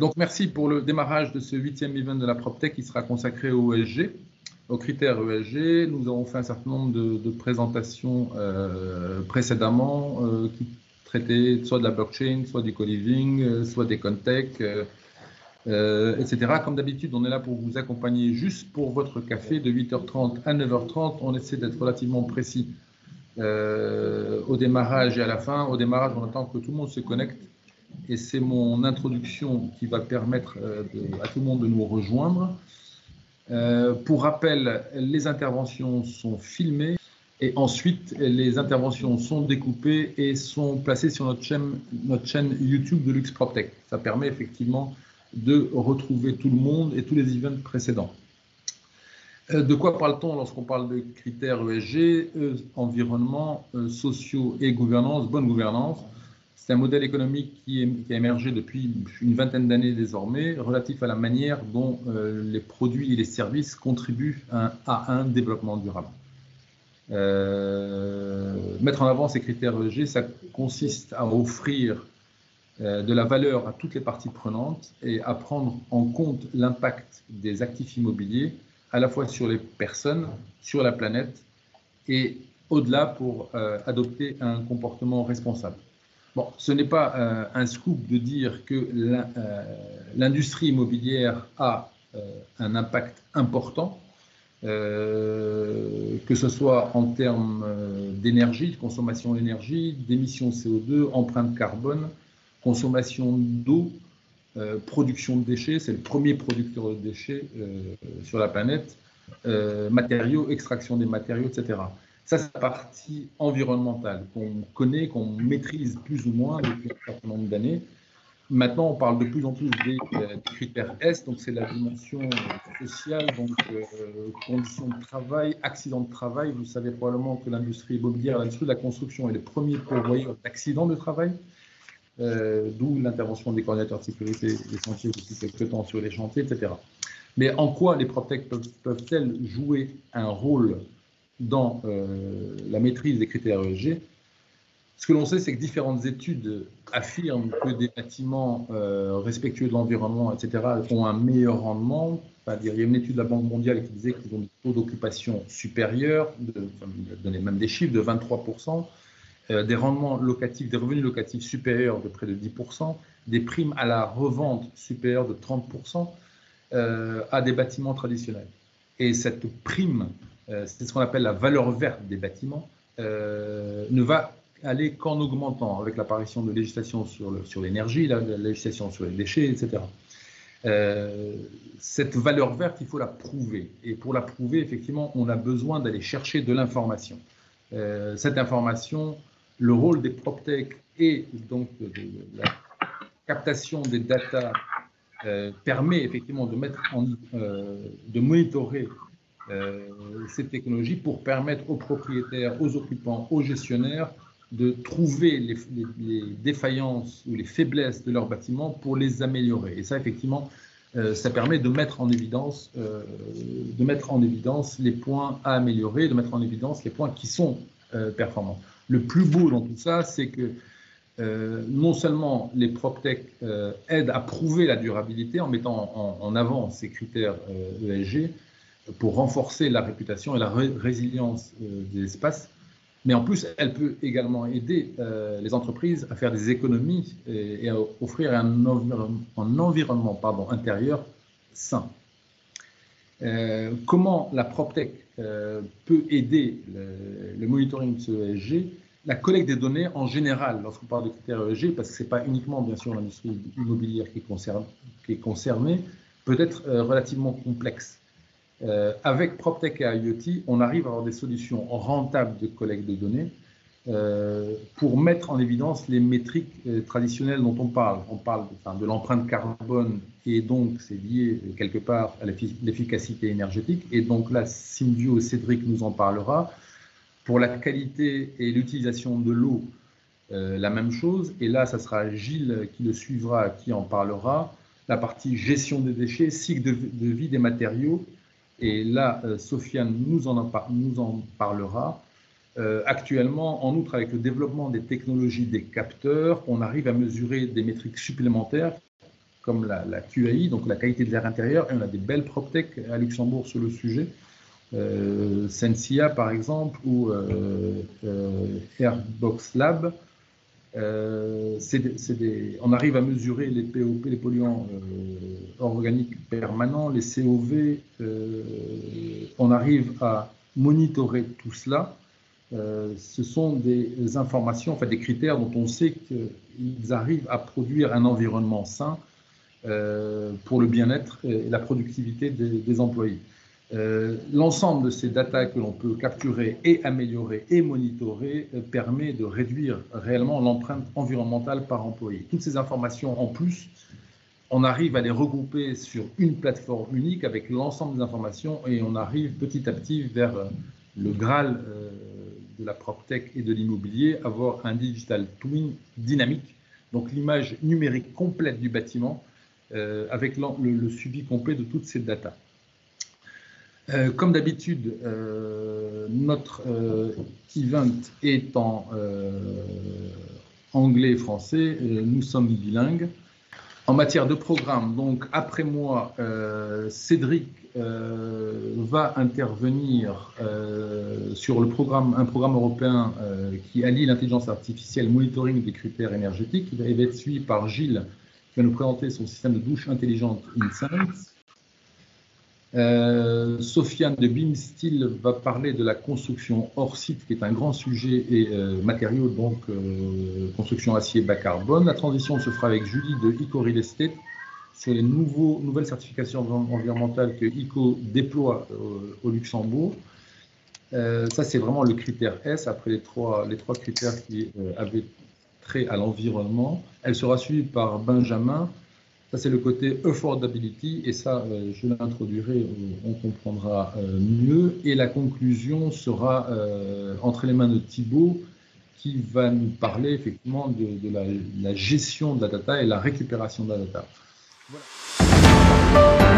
Donc, merci pour le démarrage de ce 8e event de la PropTech qui sera consacré au ESG, aux critères ESG. Nous avons fait un certain nombre de présentations précédemment qui traitaient soit de la blockchain, soit du co-living, soit des contech, etc. Comme d'habitude, on est là pour vous accompagner juste pour votre café de 8h30 à 9h30. On essaie d'être relativement précis au démarrage et à la fin. Au démarrage, on attend que tout le monde se connecte. Et c'est mon introduction qui va permettre à tout le monde de nous rejoindre. Pour rappel, les interventions sont filmées et ensuite les interventions sont découpées et sont placées sur notre chaîne YouTube de Lux PropTech. Ça permet effectivement de retrouver tout le monde et tous les events précédents. De quoi parle-t-on lorsqu'on parle de critères ESG, environnement, sociaux et gouvernance, bonne gouvernance? C'est un modèle économique qui a émergé depuis une vingtaine d'années désormais, relatif à la manière dont les produits et les services contribuent à un développement durable. Mettre en avant ces critères ESG, ça consiste à offrir de la valeur à toutes les parties prenantes et à prendre en compte l'impact des actifs immobiliers, à la fois sur les personnes, sur la planète et au-delà pour adopter un comportement responsable. Bon, ce n'est pas un scoop de dire que l'industrie immobilière a un impact important, que ce soit en termes d'énergie, de consommation d'énergie, d'émissions CO2, empreinte carbone, consommation d'eau, production de déchets, c'est le premier producteur de déchets sur la planète, matériaux, extraction des matériaux, etc. Ça, c'est la partie environnementale qu'on connaît, qu'on maîtrise plus ou moins depuis un certain nombre d'années. Maintenant, on parle de plus en plus des critères S, donc c'est la dimension sociale, donc conditions de travail, accidents de travail. Vous savez probablement que l'industrie immobilière, l'industrie de la construction est le premier pourvoyeur d'accidents de travail, d'où l'intervention des coordinateurs de sécurité des chantiers depuis quelques temps sur les chantiers, etc. Mais en quoi les PropTech peuvent-elles jouer un rôle dans la maîtrise des critères ESG? Ce que l'on sait, c'est que différentes études affirment que des bâtiments respectueux de l'environnement, etc., ont un meilleur rendement. Il y a une étude de la Banque mondiale qui disait qu'ils ont des taux d'occupation supérieurs, donnait même des chiffres de 23%, des rendements locatifs, des revenus locatifs supérieurs de près de 10%, des primes à la revente supérieures de 30% à des bâtiments traditionnels. Et cette prime, c'est ce qu'on appelle la valeur verte des bâtiments, ne va aller qu'en augmentant avec l'apparition de législation sur l'énergie, la législation sur les déchets, etc. Cette valeur verte, il faut la prouver. Et pour la prouver, effectivement, on a besoin d'aller chercher de l'information. Cette information, le rôle des PropTech et donc de la captation des data permet effectivement de monitorer ces technologies pour permettre aux propriétaires, aux occupants, aux gestionnaires de trouver les défaillances ou les faiblesses de leurs bâtiments pour les améliorer. Et ça, effectivement, ça permet de mettre en évidence les points à améliorer, de mettre en évidence les points qui sont performants. Le plus beau dans tout ça, c'est que non seulement les PropTech aident à prouver la durabilité en mettant en avant ces critères ESG pour renforcer la réputation et la résilience des espaces, mais en plus, elle peut également aider les entreprises à faire des économies et à offrir un environnement intérieur sain. Comment la PropTech peut aider le monitoring de ce ESG? La collecte des données en général, lorsqu'on parle de critères ESG, parce que ce n'est pas uniquement bien sûr l'industrie immobilière qui est concernée, peut être relativement complexe. Avec PropTech et IoT, on arrive à avoir des solutions rentables de collecte de données pour mettre en évidence les métriques traditionnelles dont on parle. On parle de l'empreinte carbone et donc c'est lié quelque part à l'efficacité énergétique. Et donc là, Simvio et Cédric nous en parlera. Pour la qualité et l'utilisation de l'eau, la même chose. Et là, ça sera Gilles qui le suivra, qui en parlera. La partie gestion des déchets, cycle de vie des matériaux. Et là, Sofiane nous en parlera. Actuellement, en outre, avec le développement des technologies des capteurs, on arrive à mesurer des métriques supplémentaires comme la QAI, donc la qualité de l'air intérieur, et on a des belles PropTech à Luxembourg sur le sujet. Sensia par exemple, ou Airbox Lab. On arrive à mesurer les POP, les polluants organiques permanents, les COV, on arrive à monitorer tout cela. Ce sont des informations, enfin des critères dont on sait qu'ils arrivent à produire un environnement sain pour le bien-être et la productivité des employés. L'ensemble de ces datas que l'on peut capturer et améliorer et monitorer permet de réduire réellement l'empreinte environnementale par employé. Toutes ces informations en plus, on arrive à les regrouper sur une plateforme unique avec l'ensemble des informations et on arrive petit à petit vers le Graal de la PropTech et de l'immobilier, avoir un digital twin dynamique, donc l'image numérique complète du bâtiment avec le suivi complet de toutes ces datas. Comme d'habitude, notre event est en anglais et français, nous sommes bilingues. En matière de programme, donc après moi, Cédric va intervenir sur un programme européen qui allie l'intelligence artificielle, monitoring des critères énergétiques. Il va être suivi par Gilles, qui va nous présenter son système de douche intelligente InSense. Sofiane de BIMSteel va parler de la construction hors site, qui est un grand sujet, et matériaux, donc construction acier bas carbone. La transition se fera avec Julie de ICO Real Estate sur les nouvelles certifications environnementales que ICO déploie au Luxembourg. Ça, c'est vraiment le critère S, après les trois critères qui avaient trait à l'environnement. Elle sera suivie par Benjamin. Ça, c'est le côté affordability, et ça, je l'introduirai, on comprendra mieux. Et la conclusion sera entre les mains de Thibaut, qui va nous parler effectivement de la gestion de la data et la récupération de la data. Voilà.